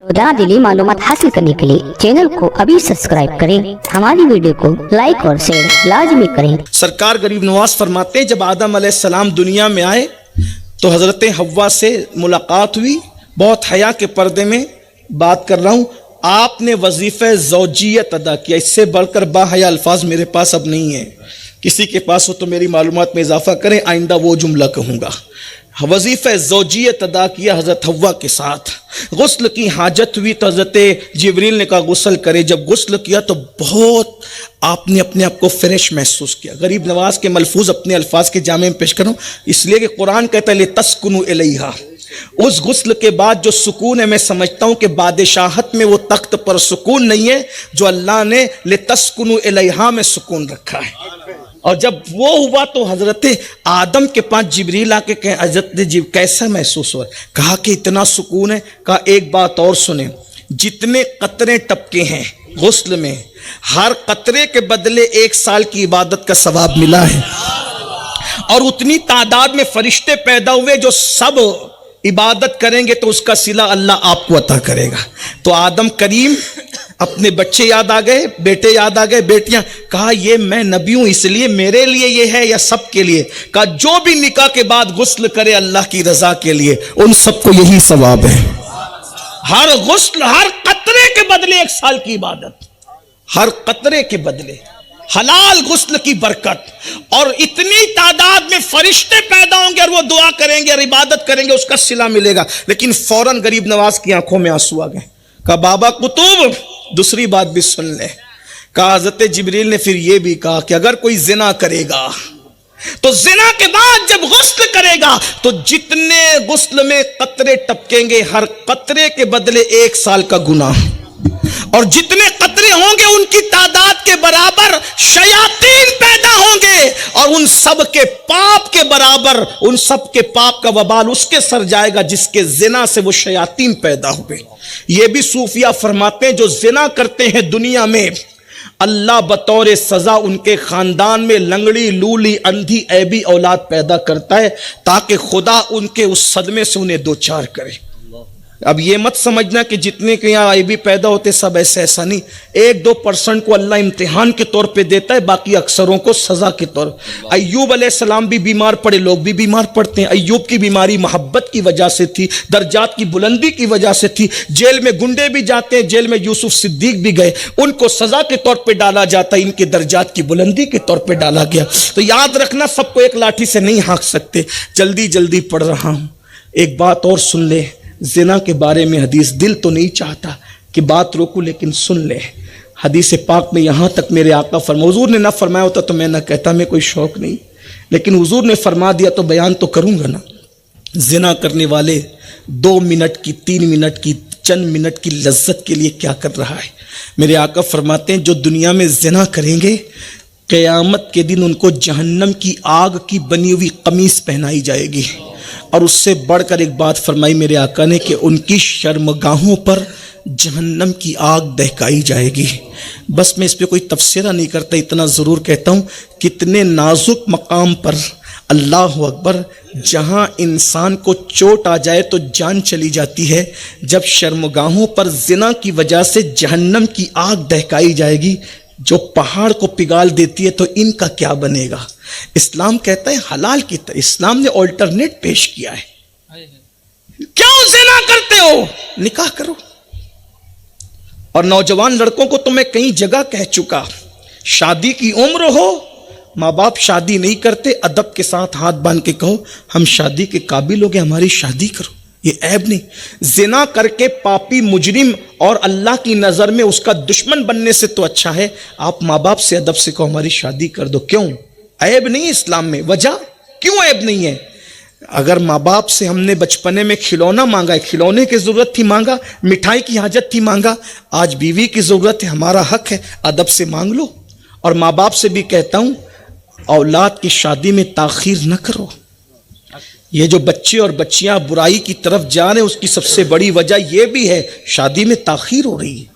रोजाना दिली मालूमात हासिल करने के लिए चैनल को अभी सब्सक्राइब करें, हमारी वीडियो को लाइक और शेयर लाजमी करें। सरकार गरीब नवाज फरमाते हैं, जब आदम अलैहिस्सलाम दुनिया में आए तो हज़रत हव्वा से मुलाकात हुई। बहुत हया के पर्दे में बात कर रहा हूँ। आपने वजीफ़े ज़ौजियत अदा किया, इससे बढ़कर बाहया अल्फाज मेरे पास अब नहीं है। किसी के पास हो तो मेरी मालूमात में इजाफा करें, आइंदा वो जुमला कहूँगा। वजीफ़े ज़ौजियत अदा किया हज़रत हव्वा के साथ। गुस्ल की हाजत हुई तो हज़रत जिब्रील ने कहा गुस्ल करे। जब गुस्ल किया तो बहुत आपने अपने आप को फ्रेश महसूस किया। गरीब नवाज के मलफूज अपने अल्फाज के जामे में पेश करूँ, इसलिए कि कुरान कहता है लितस्कुनु इलैहा। उस गुस्ल के बाद जो सुकून है, मैं समझता हूँ कि बादशाहत में वो तख्त पर सुकून नहीं है जो अल्लाह ने लितस्कुनु इलैहा में सुकून रखा है। और जब वो हुआ तो हजरत आदम के पास जिब्रील आके कहे हजरत कैसा महसूस हुआ? कहा कि इतना सुकून है। कहा एक बात और सुने, जितने कतरे टपके हैं गुस्ल में, हर कतरे के बदले 1 साल की इबादत का सवाब मिला है। और उतनी तादाद में फरिश्ते पैदा हुए जो सब इबादत करेंगे तो उसका सिला अल्लाह आपको अता करेगा। तो आदम करीम अपने बच्चे याद आ गए, बेटे याद आ गए, बेटियां। कहा ये मैं नबी हूं इसलिए मेरे लिए ये है या सबके लिए? कहा जो भी निकाह के बाद गुस्ल करे अल्लाह की रजा के लिए, उन सबको यही सवाब है। हर गुस्ल, हर कतरे के बदले 1 साल की इबादत, हर कतरे के बदले हलाल गुस्ल की बरकत। और इतनी तादाद में फरिश्ते पैदा होंगे और वो दुआ करेंगे और इबादत करेंगे, उसका सिला मिलेगा। लेकिन फौरन गरीब नवाज की आंखों में आंसू आ गए। कहा बाबा कुतुब, दूसरी बात भी सुन ले। कहा हज़रत जिब्रील ने फिर ये भी कहा कि अगर कोई जिना करेगा तो जिना के बाद जब गुस्ल करेगा तो जितने गुस्ल में कतरे टपकेंगे, हर कतरे के बदले 1 साल का गुनाह। और जितने कतरे होंगे उनकी तादाद के बराबर शयातीन पैदा होंगे, और उन सब के पाप के बराबर, उन सब के पाप का वबाल उसके सर जाएगा जिसके जिना से वो शयातीन पैदा हुए। ये भी सूफिया फरमाते हैं जो जिना करते हैं दुनिया में, अल्लाह बतौर सजा उनके खानदान में लंगड़ी, लूली, अंधी, ऐबी औलाद पैदा करता है ताकि खुदा उनके उस सदमे से उन्हें दो चार करे। अब ये मत समझना कि जितने के यहाँ आईबी पैदा होते सब ऐसा नहीं। 1-2% को अल्लाह इम्तिहान के तौर पे देता है, बाकी अक्सरों को सजा के तौर। अय्यूब अलैहिस्सलाम भी बीमार पड़े, लोग भी बीमार पड़ते हैं। अय्यूब की बीमारी मोहब्बत की वजह से थी, दर्जात की बुलंदी की वजह से थी। जेल में गुंडे भी जाते हैं, जेल में यूसुफ सिद्दीक भी गए, उनको सजा के तौर पर डाला जाता है, इनके दर्जात की बुलंदी के तौर पर डाला गया। तो याद रखना, सबको एक लाठी से नहीं हाँक सकते। जल्दी जल्दी पढ़ रहा हूँ, एक बात और सुन ले। ज़िना के बारे में हदीस, दिल तो नहीं चाहता कि बात रोकूं लेकिन सुन ले। हदीस पाक में यहाँ तक मेरे आका हुजूर ने ना फरमाया होता तो मैं ना कहता, मैं कोई शौक नहीं, लेकिन हुजूर ने फरमा दिया तो बयान तो करूँगा ना। ज़िना करने वाले 2 मिनट की, 3 मिनट की, चंद मिनट की लज्जत के लिए क्या कर रहा है? मेरे आका फरमाते हैं जो दुनिया में ज़िना करेंगे क़यामत के दिन उनको जहन्नम की आग की बनी हुई कमीज़ पहनाई जाएगी। और उससे बढ़कर एक बात फरमाई मेरे आका ने कि उनकी शर्मगाहों पर जहन्नम की आग दहकाई जाएगी। बस मैं इस पर कोई तफसीरा नहीं करता, इतना ज़रूर कहता हूँ कितने नाजुक मकाम पर, अल्लाह अकबर, जहाँ इंसान को चोट आ जाए तो जान चली जाती है, जब शर्मगाहों पर ज़िना की वजह से जहन्नम की आग दहकाई जाएगी जो पहाड़ को पिघाल देती है, तो इनका क्या बनेगा? इस्लाम कहता है हलाल की तरह, इस्लाम ने ऑल्टरनेट पेश किया है। क्यों ज़िना करते हो? निकाह करो। और नौजवान लड़कों को तो मैं कई जगह कह चुका, शादी की उम्र हो, माँ बाप शादी नहीं करते, अदब के साथ हाथ बांध के कहो हम शादी के काबिल हो गए, हमारी शादी करो, ये ऐब नहीं। ज़िना करके पापी मुजरिम और अल्लाह की नज़र में उसका दुश्मन बनने से तो अच्छा है आप माँ बाप से अदब से कहो हमारी शादी कर दो। क्यों? ऐब नहीं है इस्लाम में। वजह क्यों ऐब नहीं है? अगर माँ बाप से हमने बचपने में खिलौना मांगा है, खिलौने की ज़रूरत थी मांगा, मिठाई की हाजत थी मांगा, आज बीवी की ज़रूरत है, हमारा हक है, अदब से मांग लो। और माँ बाप से भी कहता हूँ औलाद की शादी में ताख़ीर न करो। ये जो बच्चे और बच्चियां बुराई की तरफ जा रहे हैं उसकी सबसे बड़ी वजह यह भी है शादी में ताख़ीर हो रही है।